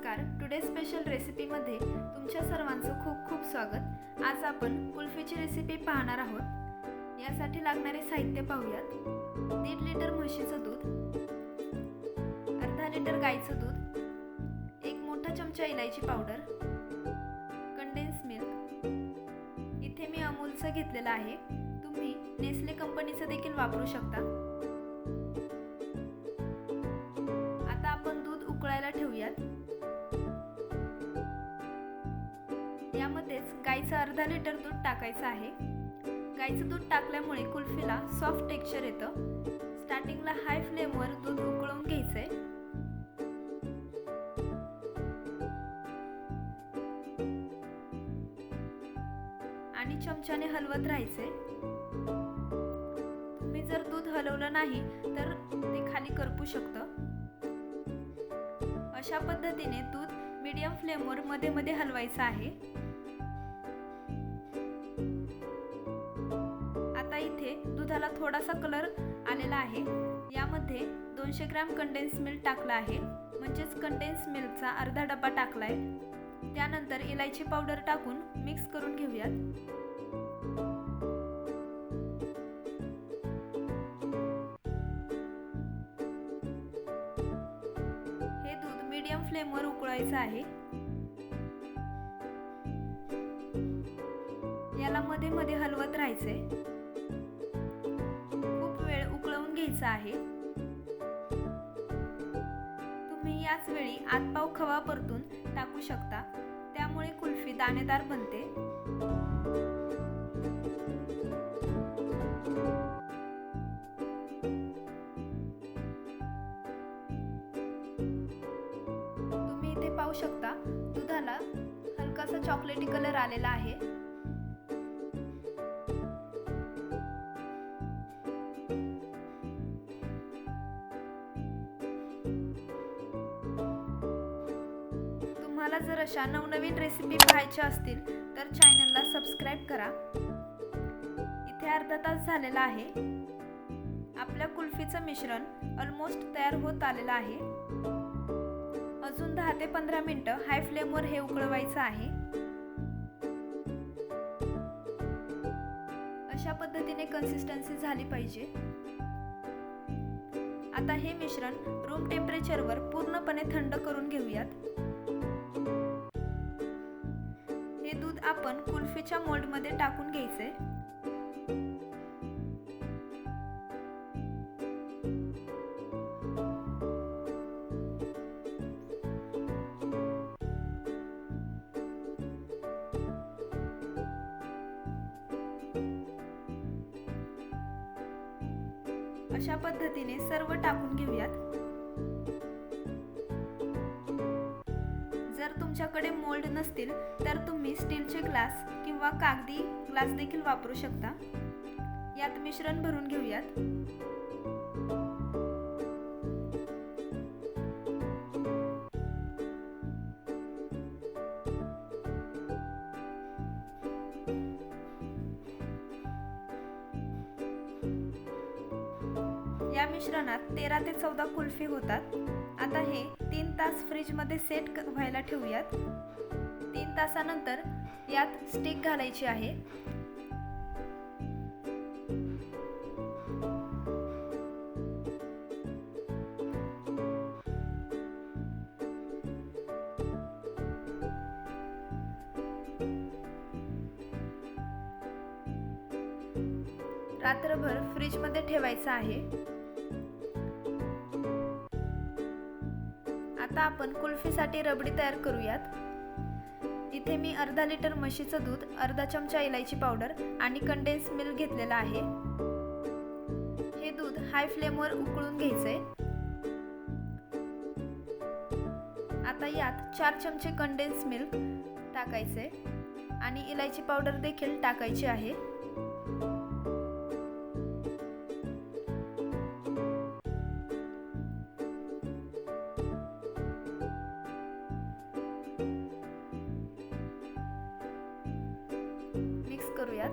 नमस्कार. Today special रेसिपीमध्ये तुमच्या सर्वांचं खूप खूप स्वागत. आज आपण कुल्फीची रेसिपी पाहणार आहोत. यासाठी लागणारे साहित्य पाहूयात. 1.5 लिटर म्हशीचं दूध, अर्धा लिटर गाईचं दूध, 1 मोठा चमचा इलायची पावडर, कंडेन्स मिल्क. इथे मी अमूलचं घेतलेलं आहे. तुम्ही नेस्ले कंपनीचं देखील वापरू शकता. आता आपण दूध उकळायला ठेवूयात. यामध्येच गाईचं अर्धा लिटर दूध टाकायचं आहे. गाईचं दूध टाकल्यामुळे कुल्फीला सॉफ्ट टेक्स्चर येतं. स्टार्टिंगला हाय फ्लेमवर दूध उकळून घ्यायचंय. आणि चमच्याने हलवत राहायचे. तुम्ही जर दूध हलवलं नाही तर ते खाली करपू शकतं. अशा पद्धतीने दूध मीडियम फ्लेमवर मध्ये मध्ये हलवायचं आहे. आता इथे दुधाला थोडासा कलर आलेला आहे. यामध्ये 200 ग्रॅम कंडेन्स मिल्क टाकला आहे, म्हणजेच कंडेन्स मिल्कचा अर्धा डबा टाकलाय. त्यानंतर इलायची पावडर टाकून मिक्स करून घेऊयात. हे दूध मीडियम फ्लेमवर उकळायचं आहे. याला मध्ये मध्ये हलवत राहायचे. खूप वेळ उकळवून घ्यायचं आहे. तुम्ही याच वेळी आतपाव खवा परतून टाकू शकता, त्यामुळे कुल्फी दाणेदार बनते. तुम्ही इथे पाहू शकता दुधाला हलकासा चॉकलेटी कलर आलेला आहे. तुम्हाला जर अशा नवनवीन रेसिपी पाहायच्या असतील तर चॅनलला सबस्क्राईब करा. इथे अर्धा तास झालेला आहे. आपल्या कुल्फीचं मिश्रण ऑलमोस्ट तयार होत आलेलं आहे. अजून 10 ते 15 मिनिटं हाय फ्लेमवर हे उकळवायचं आहे. अशा पद्धतीने कन्सिस्टन्सी झाली पाहिजे. आता हे मिश्रण रूम टेम्परेचरवर पूर्णपणे थंड करून घेऊयात. हे दूध आपण कुल्फीच्या मोल्डमध्ये टाकून घ्यायचे. अशा पद्धतीने सर्व टाकून घेऊयात. जर तुमच्याकडे मोल्ड नसतील तर तुम्ही स्टीलचे ग्लास किंवा कागदी ग्लास देखील वापरू शकता. यात मिश्रण भरून घेऊयात. या मिश्रणात 13 ते 14 कुल्फी होतात. आता हे 3 तास फ्रीज मध्ये सेट व्हायला ठेवूयात. 3 तासानंतर यात स्टिक घालायची आहे. रात्रभर फ्रीज मध्ये ठेवायचं आहे. आता आपण कुल्फीसाठी रबडी तयार करूयात. इथे मी अर्धा लिटर म्हशीचं दूध, अर्धा चमचा इलायची पावडर आणि कंडेन्स मिल्क घेतलेला आहे. हे दूध हाय फ्लेमवर उकळून घ्यायचंय. आता यात 4 चमचे कंडेन्स मिल्क टाकायचे आणि इलायची पावडर देखील टाकायची आहे. मिक्स करूयात.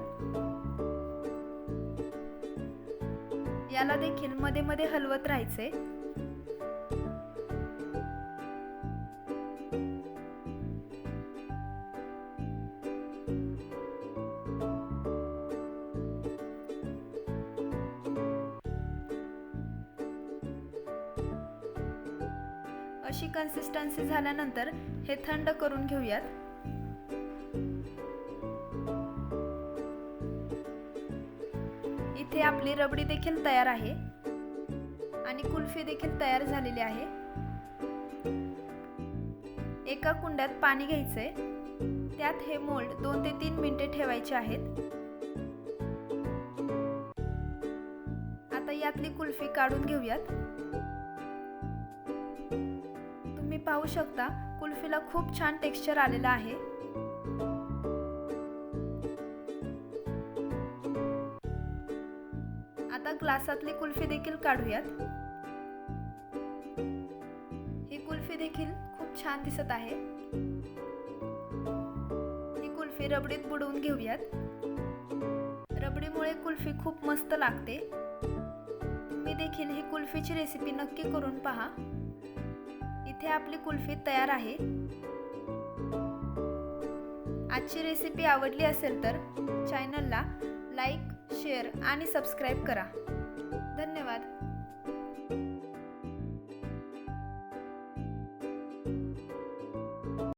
याला देखील मध्ये मध्ये हलवत राहायचे. अशी कन्सिस्टन्सी झाल्यानंतर हे थंड करून घेऊयात. इथे आपली रबडी देखील तयार आहे आणि कुल्फी देखील तयार झालेली आहे. एका कुंड्यात पाणी घ्यायचंय. त्यात हे मोल्ड 2 ते 3 मिनिटे ठेवायचे आहेत. आता यातली कुल्फी काढून घेऊयात. तुम्ही पाहू शकता कुल्फीला खूप छान टेक्स्चर आलेलं आहे. आता ग्लासातली कुल्फी देखील काढूयात. ही कुल्फी देखील खूप छान दिसत आहे. ही कुल्फी रबडीत बुडवून घेऊयात. रबडीमुळे कुल्फी खूप मस्त लागते. तुम्ही देखील ही कुल्फीची रेसिपी नक्की करून पहा. इथे आपली कुल्फी तयार आहे. आजची रेसिपी आवडली असेल तर चॅनलला लाईक, शेअर आणि सबस्क्राईब करा. धन्यवाद.